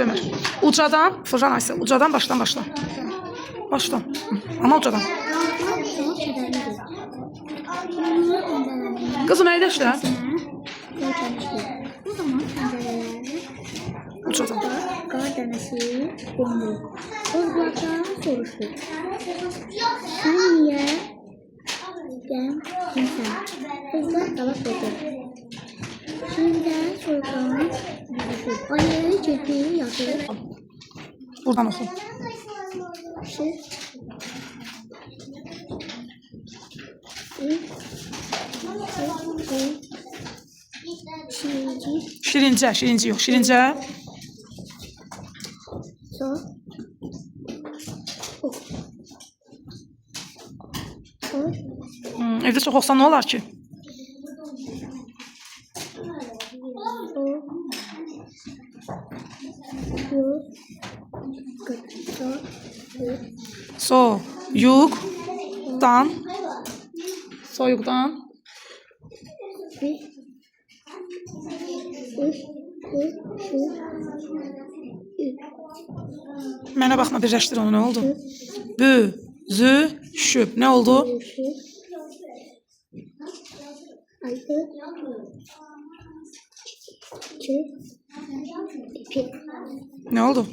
Ömer. Ucadan, Fırcan Ayşe, ucadan baştan başla. Başla. Ama ucadan. Kızım evde işte. Ucadan. Qar dənəsi qondu. Qozlaqdan soruşdu. Sən niyə gəmsən? Qozlaq cavab verdi. Şimdidən sorğan düşdü. Ayları çəkdi, yatırıb. Buradan oxu. Şirince, şirince yok. Şirince. So. Evde çok olsa ne olar ki? Soyuktan. Soyuktan. Mənə baxma, birləşdir onu, nə oldu? Büzüşüb. Nə oldu? Ne oldu?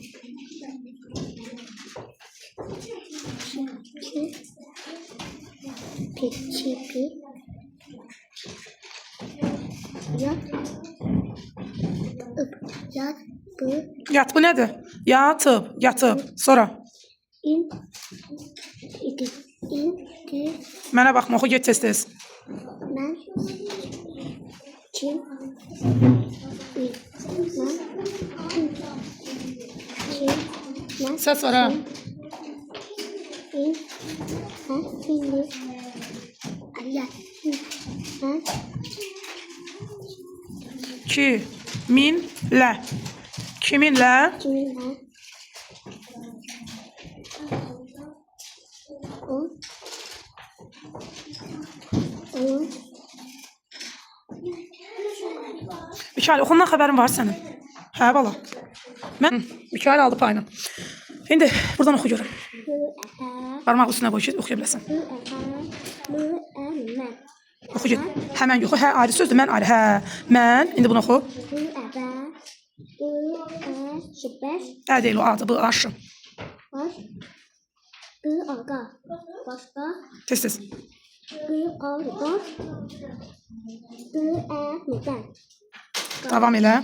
Yat bu nedir? Yatıp. Sonra. Mənə baxma, oxu get tez. Mən kim? Səs var ha. Kiminlə? Mikail, oxundan xəbərin var sənin. Hə, bala. Mən Mikail aldı payını. İndi buradan oxu görüm. Parmaq üstünə qoy ki, oxuya biləsən. Oxu get. Həmən yox. Hə, ayrı sözdür. Mən ayrı. Hə, mən. İndi bunu oxu. Hə, deyil o adı. Bu aşı. Başqa. Tez. Davam elə.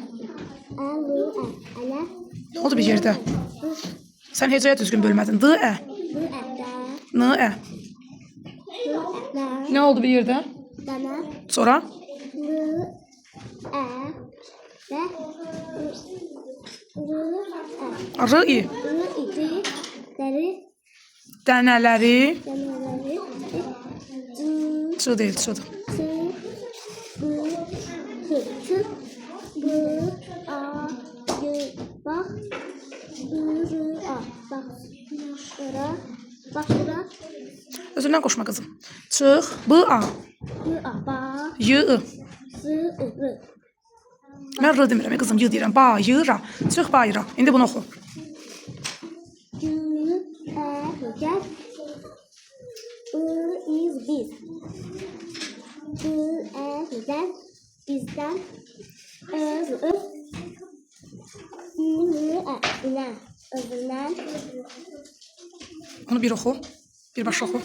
Ne oldu bir yerdə? Sən hecəyə düzgün bölmədin. D-ə. N-ə. Ne oldu bir yerdə? Sonra? R-i. Dənələri. Çı deyil, çıdır. Özündən qoşma qızım. Çıx, b-a. Y-ı. Mən r demirəm, qızım, y deyirəm. Ba, y-ra. Çıx, bayra. İndi bunu oxu. Bizdən özündən Onu bir oxu. Bir başa oxu.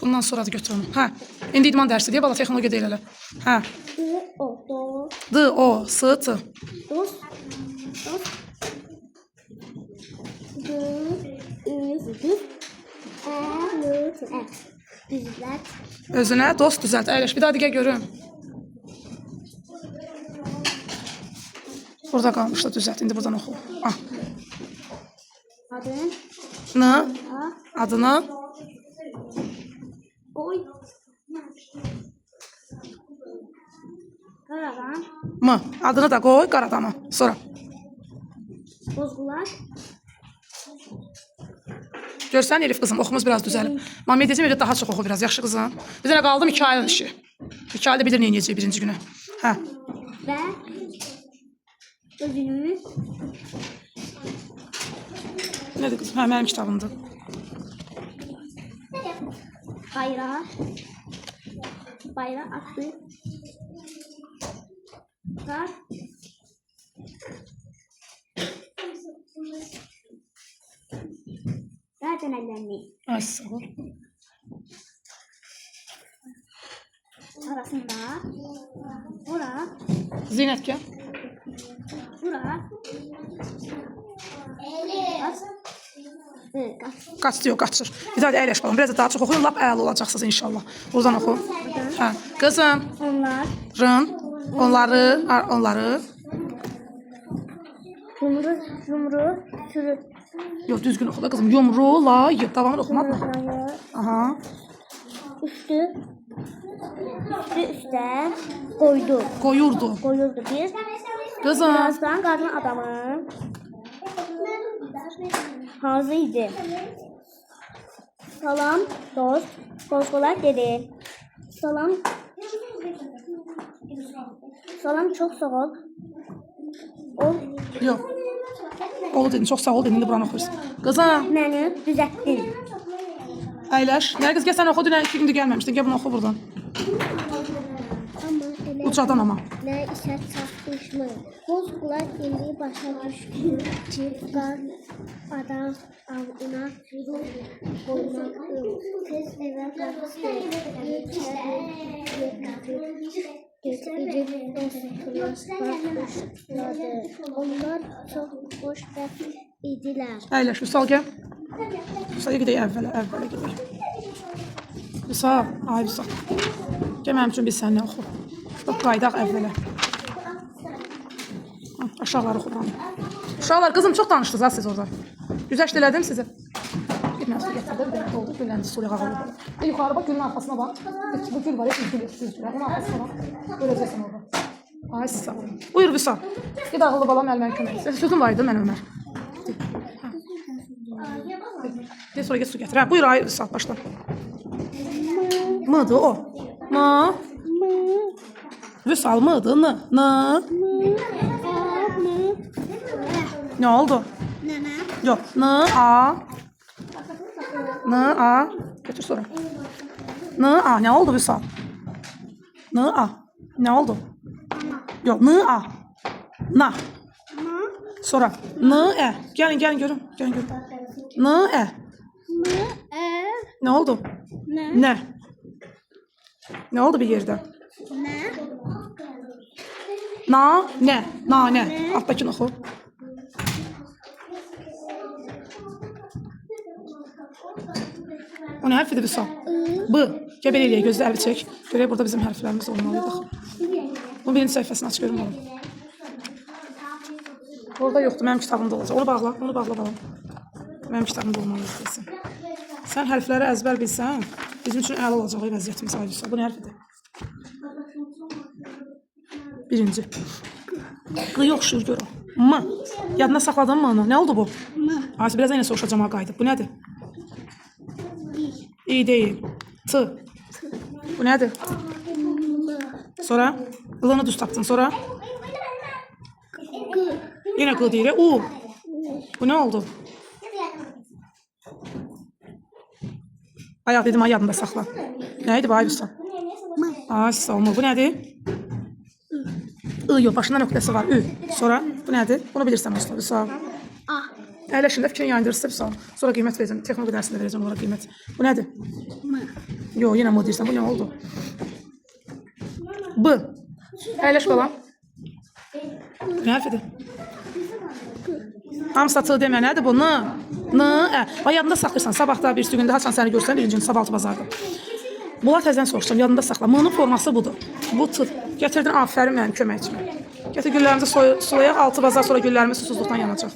Bundan sonra da götür onu. Hə. İndi idman dərsi deyə bala texnologiya deyil elə. Hə. D-o-s-t. Özünə dost düzəlt. Əyləş. Bir daha digər görüm. Burada qalmışdı düzəlt. İndi buradan oxu. Ah. Adını. Qoy. Qaradan. M. Adını da qoy, Qaradamı. Sonra. Bozgular. Görsən Elif qızım, oxumuz biraz düzəlib. Mamiyə deyəcəm, elə daha çox oxu biraz, yaxşı qızım. Bir dənə qaldı Mikailin işi. Mikail də bilir nə edəcək birinci günə. Hə. Və Özünü. Nədir qızım? Hə, mənim kitabımdır. Bayrağı. Bayrağı attı. Var. Zaten ellerini. Ay, sağ ol. Arasında. Bura. Zeynət gəl. Bura. Qaçdı, yox, qaçır. Bir daha da əyləş balam. Biraz da daha çox oxuyun, lap əla olacaqsınız inşallah. Buradan oxu. Hə, qızım. Onlar. Rın. Onları. Yumru. Sürü. Yox, düzgün oxu da qızım. Yumrulayıb. Davamını oxumadın. Aha. Üstü üstə qoydu. Qoyurdu. Qoyurdu bir. Qızım. Birazdan qadın adamı hazır idi. Salam dost. Qolqolaq dedi. Salam çox sağ ol. O Yox. Oğlu dedin, çox sağ ol dedin, indi buranı oxuyursun. Qızım. məni düzəltdin. Əyləş. Nə qız, gəl sən oxu, dünən 2 gündür gəlməmişdin. Gəl bunu oxu buradan. Amma elə Ucadan ama. nə işə çatmışmı? Qoz qulaq indi başa düşdü ki, adam avına qoymaq tez evə qaçdı. Getirib başladı. Onlar çox xoşbəxt idilər. Əyləş, Vüsal gəl. Vüsal, gedək əvvələ gedək. Vüsal, ay Vüsal. Gəl mənim üçün bir sənlə oxu. Bax, qaydaq əvvələ. Aşağıları oxu. Uşaqlar, qızım, çox danışdınız ha siz orada. Güzəşt elədim sizə. Bir mənə su gətirdim, bir doldu, gülləndi, su yağı oldu. Bir yuxarı bax, gülün arkasına bax. Bu gül var ya, gül. Onun arkasına bax. Görəcəksən orada. Ay, sağ olun. Buyur Vüsal. Bir dağılı balam, əl mənə kömək. Sözüm var idi, mən Ömər. Bir sonra get su gətir. Hə, buyur ay Vüsal, başla. Mıdır o? Mı? Vüsal mıdır? Nı? Ne oldu? Yok. A. Götür sonra. A. Ne oldu Vüsal? A. Ne oldu? Yok. A. Na. Sonra. Gelin görün. Ne oldu? Ne? Ne oldu bir yerde? Ne? Alttakini oxu. O ne hərfidir Vüsal? B. Gəl belə eləyək, gözlə əlbi çək. Görək, burada bizim hərflərimiz olmalıdır. Bunun birinci səhifəsini aç görün balam. Orada yoxdur, mənim kitabımda olacaq. Onu bağla balam. Mənim kitabımda olmalıdır desin. Sən hərfləri əzbər bilsən, bizim üçün əla olacaq vəziyyətimiz ay Vüsal. Bu nə hərfidir? Birinci. Qı yoxşur gör o. M. Yadına saxladın mı onu? Ne oldu bu? Asi, birazdan yine soruşacağım ha qayıdıb. Bu nədir? İyi değil. T. Bu nədir? Sonra? Ilını düz tapdın. Sonra? Yine qı deyir. U. Bu ne oldu? Ayaq dedim, ay yadında saxla. Neydi bu ay Vüsal? Ay sağ olma. Bu nədir? I yok, başında nöqtəsi var. Ü. Sonra bu nədir? Bunu bilirsən Vüsal. Vüsal. Əyləşində fikrini yayındırırsa Vüsal. Sonra qiymət verəcəm. Texnoloji dərsində verəcəm onlara qiymət. Bu nədir? Yok, yine M deyirsən. Bu ne oldu? B. Əyləş balam. Ne hərfidir? Hamısı T demə. Nədir bu? N. Bax, yadında saxlayırsan. Sabahda bir günde haçan səni görsən, birinci gün sabah 6 bazarda. Bunlar təzən soruşacağım, yadında saxla. M-nın forması budur. Bu T. Gətirdin, afərin mənim köməkçimə. Gətir güllərimizi sulayaq, 6 bazar sonra güllərimiz susuzluqdan yanacaq.